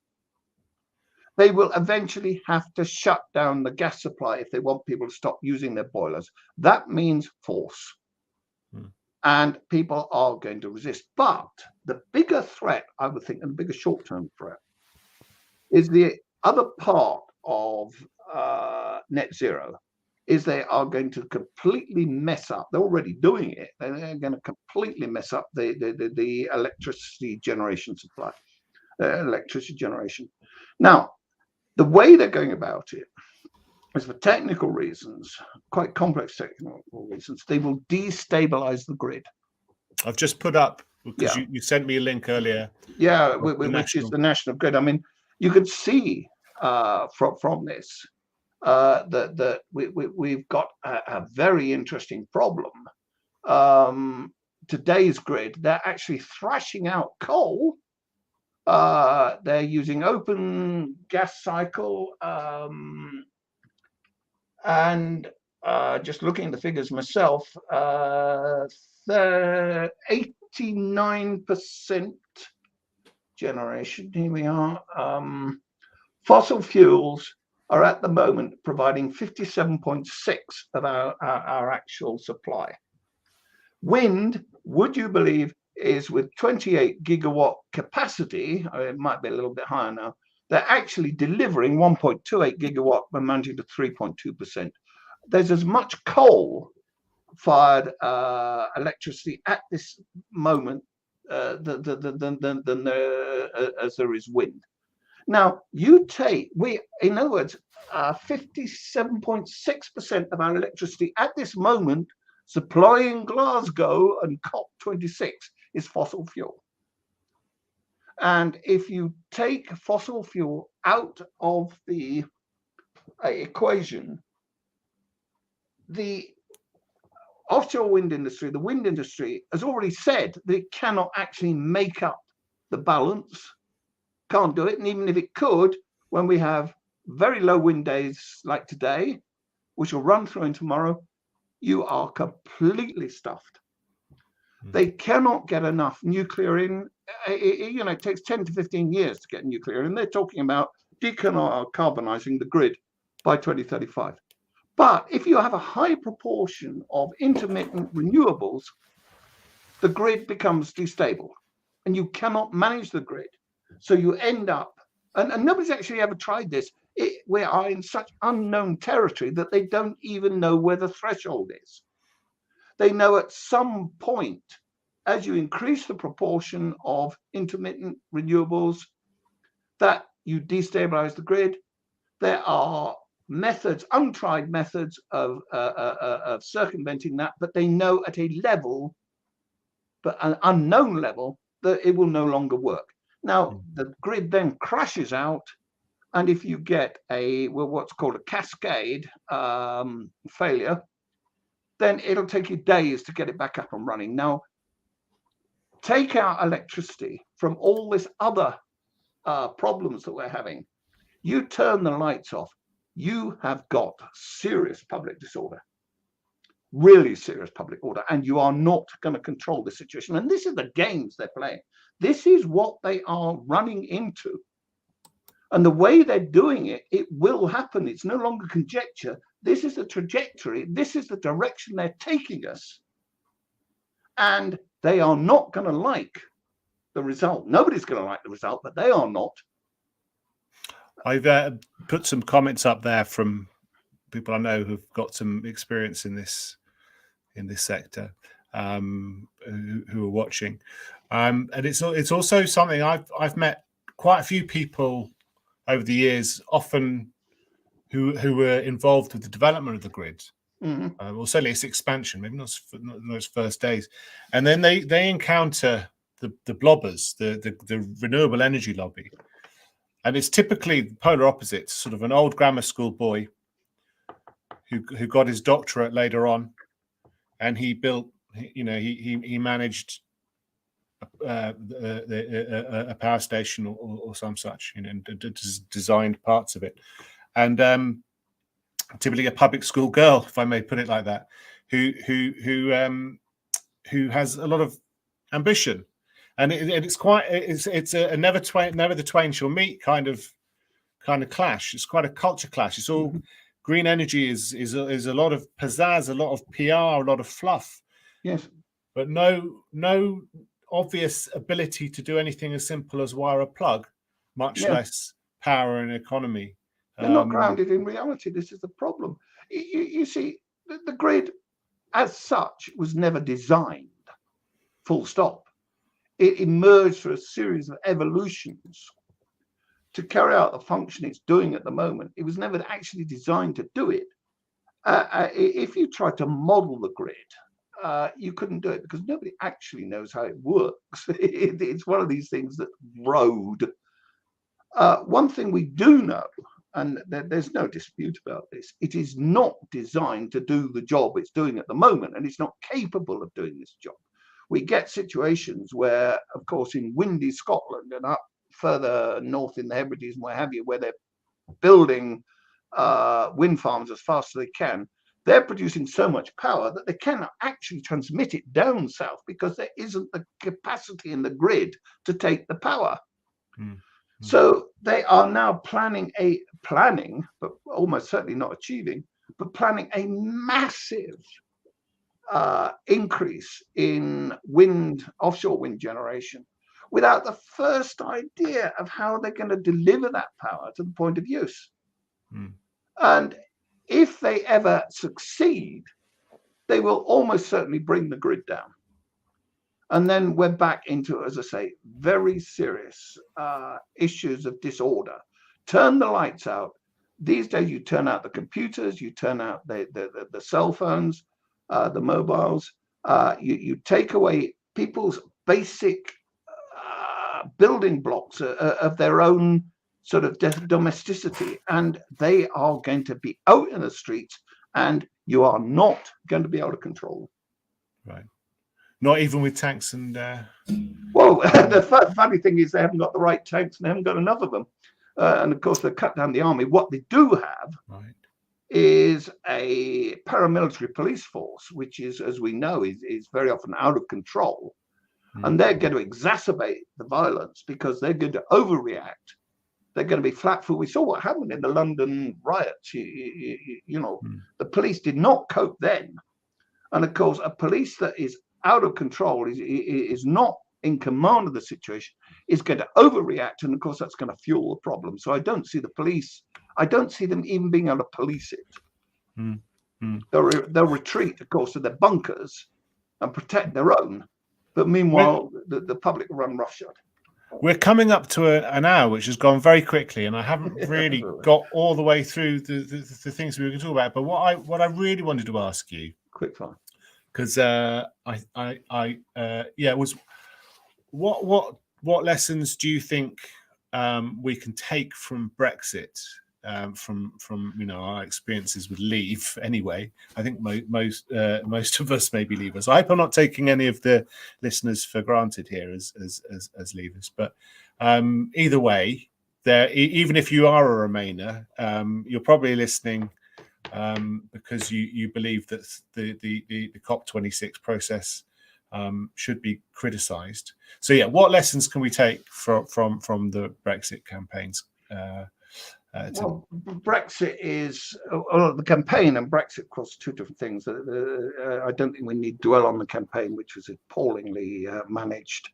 They will eventually have to shut down the gas supply if they want people to stop using their boilers. That means force. And people are going to resist. But the bigger threat, I would think, and the bigger short-term threat, is the other part of net zero, is they are going to completely mess up. They're already doing it. They're going to completely mess up the electricity generation supply, electricity generation. Now, the way they're going about it is for technical reasons, quite complex technical reasons. They will destabilize the grid. I've just put up, because you sent me a link earlier. Yeah, which is the national grid. I mean, you can see from this that we've got a very interesting problem. Today's grid, they're actually thrashing out coal. They're using open gas cycle, and just looking at the figures myself, 89% generation. Here we are. Fossil fuels are at the moment providing 57.6 of our actual supply. Wind, would you believe, is with 28 gigawatt capacity, it might be a little bit higher now, they're actually delivering 1.28 gigawatt, amounting to 3.2%. There's as much coal-fired electricity at this moment as there is wind. Now, in other words, 57.6% of our electricity at this moment supplying Glasgow and COP26 is fossil fuel. And if you take fossil fuel out of the equation, the offshore wind industry, the wind industry, has already said that it cannot actually make up the balance, can't do it. And even if it could, when we have very low wind days like today, which will run through in tomorrow, you are completely stuffed. They cannot get enough nuclear in. It takes 10 to 15 years to get nuclear in. They're talking about decarbonizing the grid by 2035. But if you have a high proportion of intermittent renewables, the grid becomes destable. and you cannot manage the grid. So you end up, and nobody's actually ever tried this. We are in such unknown territory that they don't even know where the threshold is. They know at some point, as you increase the proportion of intermittent renewables, that you destabilize the grid. There are methods, untried methods of circumventing that, but they know at a level, but an unknown level, that it will no longer work. Now, the grid then crashes out, and if you get what's called a cascade failure, then it'll take you days to get it back up and running. Now, take out electricity from all this other problems that we're having. You turn the lights off, you have got serious public disorder, really serious public order, and you are not going to control the situation. And this is the games they're playing. This is what they are running into. And the way they're doing it, it will happen. It's no longer conjecture. This is the trajectory. This is the direction they're taking us. And they are not going to like the result. Nobody's going to like the result, but they are not. I've put some comments up there from people I know who've got some experience in this sector, who are watching, and it's also something I've met quite a few people over the years, often who were involved with the development of the grid, or certainly its expansion, maybe not in those first days, and then they encounter the blobbers, the renewable energy lobby. And it's typically the polar opposite, sort of an old grammar school boy who got his doctorate later on, and he built, he managed a power station or some such, and designed parts of it. And typically a public school girl, if I may put it like that, who has a lot of ambition. And it's a never the twain shall meet kind of clash. It's quite a culture clash. It's all green energy is a lot of pizzazz, a lot of PR, a lot of fluff. Yes, but no obvious ability to do anything as simple as wire a plug, much less power and economy. They're not grounded in reality. This is the problem. You see, the grid as such was never designed, full stop. It emerged through a series of evolutions to carry out the function it's doing at the moment. It was never actually designed to do it. If you try to model the grid, you couldn't do it because nobody actually knows how it works. It's one of these things that rode. One thing we do know, and there's no dispute about this, it is not designed to do the job it's doing at the moment, and it's not capable of doing this job. We get situations where, of course, in windy Scotland and up further north in the Hebrides and where have you, where they're building wind farms as fast as they can, they're producing so much power that they cannot actually transmit it down south because there isn't the capacity in the grid to take the power. So they are now planning, but almost certainly not achieving, but planning a massive increase in offshore wind generation without the first idea of how they're going to deliver that power to the point of use. And if they ever succeed, they will almost certainly bring the grid down. And then we're back into, as I say, very serious issues of disorder. Turn the lights out. These days, you turn out the computers, you turn out the cell phones, the mobiles, you take away people's basic building blocks of their own sort of domesticity, and they are going to be out in the streets, and you are not going to be able to control them. Right. Not even with tanks and... Well, the funny thing is they haven't got the right tanks and they haven't got enough of them. And of course, they've cut down the army. What they do have is a paramilitary police force, which is, as we know, is very often out of control. And they're going to exacerbate the violence because they're going to overreact. They're going to be flat-footed. We saw what happened in the London riots. You know, the police did not cope then. And of course, a police that is out of control is not in command of the situation is going to overreact, and of course that's going to fuel the problem. So I don't see the police. I don't see them even being able to police it. They'll retreat, of course, to their bunkers and protect their own. But meanwhile, the public run roughshod. We're coming up to an hour, which has gone very quickly, and I haven't really got all the way through the things we were going to talk about. But what I really wanted to ask you, quick fire, because was what lessons do you think we can take from Brexit? From our experiences with Leave, anyway. I think most of us maybe Leavers. I hope I'm not taking any of the listeners for granted here as Leavers, but either way, even if you are a Remainer, you're probably listening because you believe that the COP26 process should be criticised. So yeah, what lessons can we take from the Brexit campaigns? Well, Brexit is the campaign and Brexit, of course, two different things. I don't think we need to dwell on the campaign, which was appallingly managed.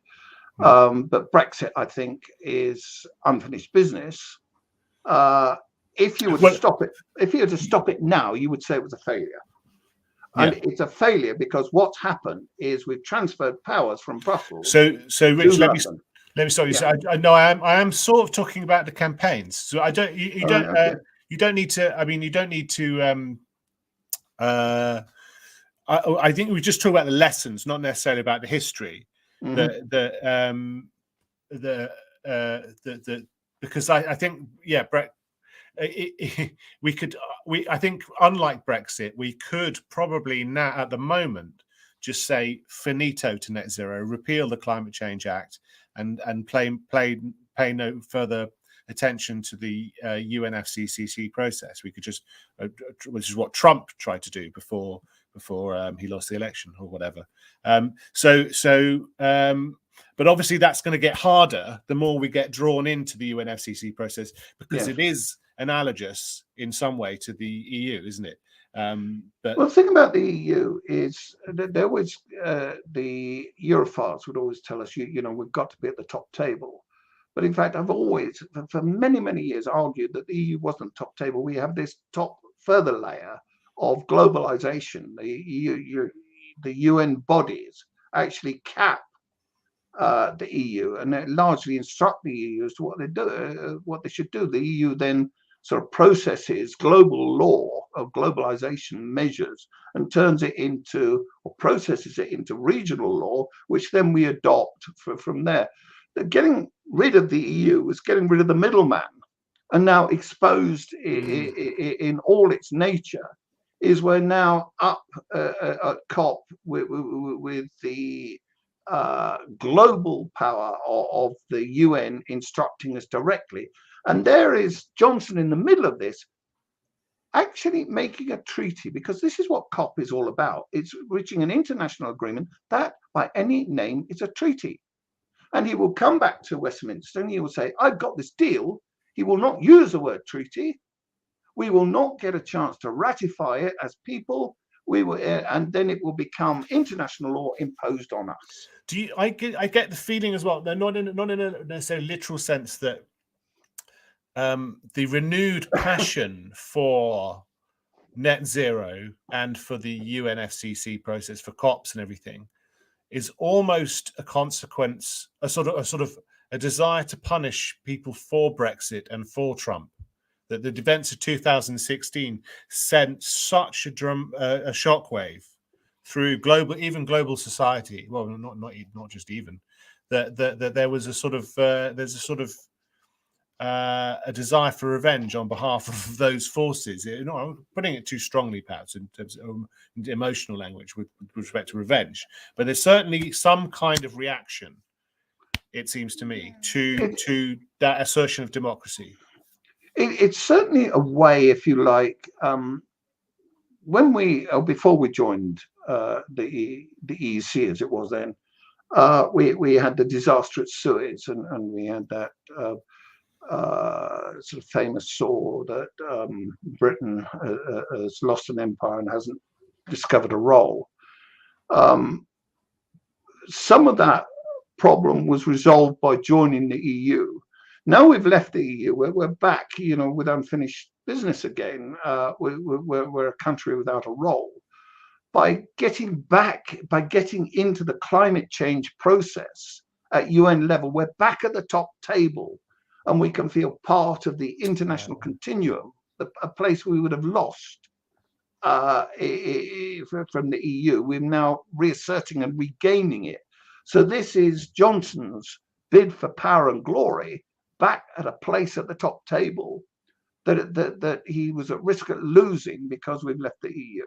But Brexit, I think, is unfinished business. If you were to stop it now, you would say it was a failure. And it's a failure because what's happened is we've transferred powers from Brussels. So Rich, let me stop you. Yeah. So I know I am sort of talking about the campaigns. So I don't. You don't. Okay. You don't need to. I mean, you don't need to. I think we just talk about the lessons, not necessarily about the history. Mm-hmm. Because I think I think unlike Brexit, we could probably now at the moment just say finito to net zero, repeal the Climate Change Act, and pay no further attention to the UNFCCC process. We could just, which is what Trump tried to do before he lost the election or whatever. But obviously that's going to get harder the more we get drawn into the UNFCCC process, because it is analogous in some way to the EU, isn't it? But well, the thing about the EU is that there was the Europhiles would always tell us, you know, we've got to be at the top table. But in fact, I've always, for many, many years, argued that the EU wasn't top table. We have this further layer of globalization. The UN bodies actually cap the EU, and they largely instruct the EU as to what they do, what they should do. The EU then sort of processes global law of globalization measures and turns it into, or processes it into regional law, which then we adopt from there. Getting rid of the EU is getting rid of the middleman, and now exposed in all its nature is we're now up at COP with the global power of the UN instructing us directly. And there is Johnson in the middle of this, actually making a treaty, because this is what COP is all about. It's reaching an international agreement that by any name is a treaty. And he will come back to Westminster and he will say, I've got this deal. He will not use the word treaty. We will not get a chance to ratify it as people. We will, and then it will become international law imposed on us. I get the feeling as well, not in a necessarily literal sense, that the renewed passion for net zero and for the UNFCCC process, for COPs and everything, is almost a consequence, a sort of a desire to punish people for Brexit and for Trump. That the events of 2016 sent such a shockwave through global society. Well, not just even that there was a sort of a desire for revenge on behalf of those forces. I'm putting it too strongly, perhaps, in terms of emotional language with respect to revenge, but there's certainly some kind of reaction, it seems to me, to that assertion of democracy. It's certainly a way, if you like, before we joined the EEC, as it was then, we had the disaster at Suez, and we had that sort of famous saw that Britain has lost an empire and hasn't discovered a role. Some of that problem was resolved by joining the EU. Now we've left the EU, we're back, you know, with unfinished business again. We're a country without a role. By getting into the climate change process at UN level, we're back at the top table, and we can feel part of the international continuum, a place we would have lost from the EU. We're now reasserting and regaining it. So this is Johnson's bid for power and glory, back at a place at the top table that he was at risk of losing because we've left the EU.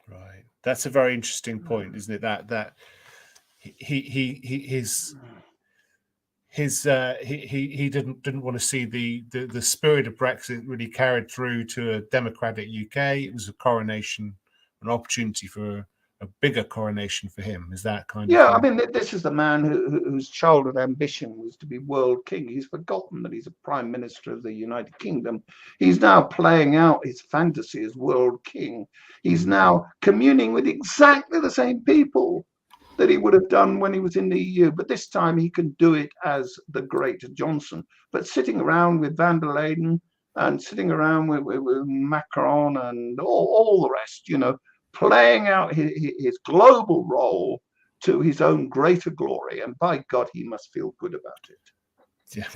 Right. That's a very interesting point, isn't it? That he didn't want to see the spirit of Brexit really carried through to a democratic UK. It was a coronation, an opportunity for a bigger coronation for him. Is that kind of? Yeah, I mean, this is the man whose childhood ambition was to be world king. He's forgotten that he's a prime minister of the United Kingdom. He's now playing out his fantasy as world king. He's now communing with exactly the same people that he would have done when he was in the EU, but this time he can do it as the great Johnson. But sitting around with van der Leyen and sitting around with Macron and all the rest, you know, playing out his global role to his own greater glory, and by God, he must feel good about it. Yeah,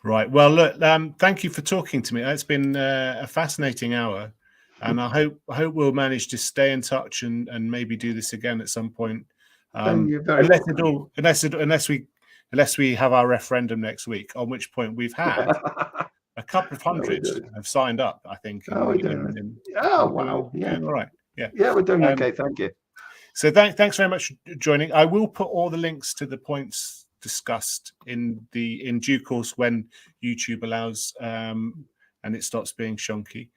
right. Well, look, thank you for talking to me. It's been a fascinating hour, and I hope we'll manage to stay in touch and maybe do this again at some point. Unless we have our referendum next week, on which point we've had a couple of hundred have signed up, I think. Wow. Yeah. All right. Yeah, we're doing okay. Thank you. So thanks very much for joining. I will put all the links to the points discussed in due course when YouTube allows and it stops being shonky.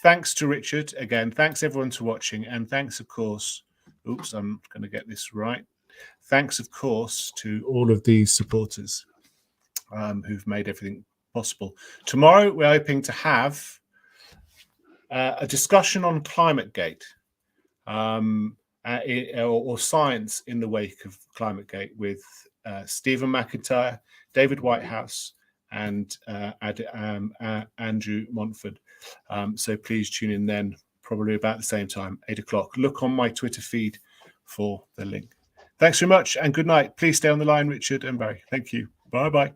Thanks to Richard again. Thanks everyone for watching, and thanks of course. Oops, I'm going to get this right. Thanks of course to all of these supporters who've made everything possible. Tomorrow we're hoping to have a discussion on ClimateGate or science in the wake of ClimateGate with Stephen McIntyre, David Whitehouse, and Andrew Montford. So please tune in then, probably about the same time, 8 o'clock. Look on my Twitter feed for the link. Thanks very much and good night. Please stay on the line, Richard and Barry. Thank you. Bye-bye.